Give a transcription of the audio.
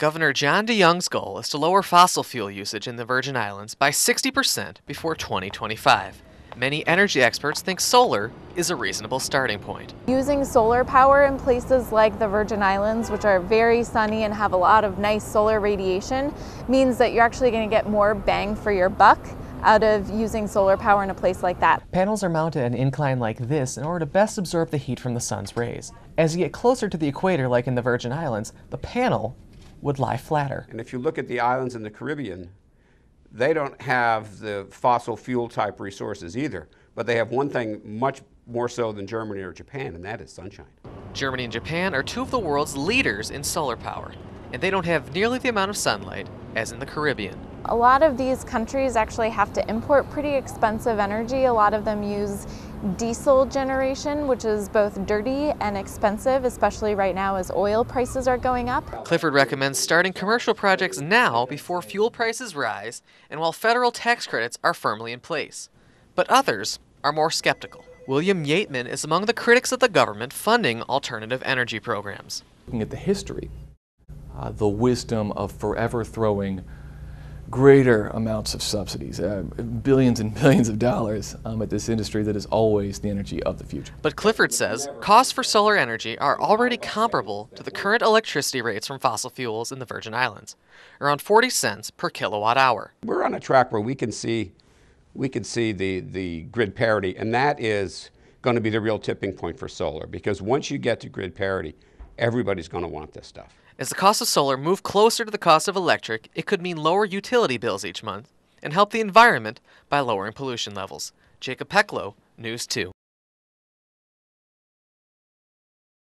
Governor John DeYoung's goal is to lower fossil fuel usage in the Virgin Islands by 60% before 2025. Many energy experts think solar is a reasonable starting point. Using solar power in places like the Virgin Islands, which are very sunny and have a lot of nice solar radiation, means that you're actually going to get more bang for your buck out of using solar power in a place like that. Panels are mounted at an incline like this in order to best absorb the heat from the sun's rays. As you get closer to the equator, like in the Virgin Islands, the panel would lie flatter. And if you look at the islands in the Caribbean, they don't have the fossil fuel type resources either, but they have one thing much more so than Germany or Japan, and that is sunshine. Germany and Japan are two of the world's leaders in solar power, and they don't have nearly the amount of sunlight as in the Caribbean. A lot of these countries actually have to import pretty expensive energy. A lot of them use diesel generation, which is both dirty and expensive, especially right now as oil prices are going up. Clifford recommends starting commercial projects now before fuel prices rise and while federal tax credits are firmly in place. But others are more skeptical. William Yateman is among the critics of the government funding alternative energy programs. Looking at the history, the wisdom of forever throwing greater amounts of subsidies, billions and billions of dollars at this industry that is always the energy of the future. But Clifford says costs for solar energy are already comparable to the current electricity rates from fossil fuels in the Virgin Islands, around 40 cents per kilowatt hour. We're on a track where we can see the grid parity, and that is going to be the real tipping point for solar, because once you get to grid parity, everybody's going to want this stuff. As the cost of solar move closer to the cost of electric, it could mean lower utility bills each month and help the environment by lowering pollution levels. Jacob Peklo, News 2.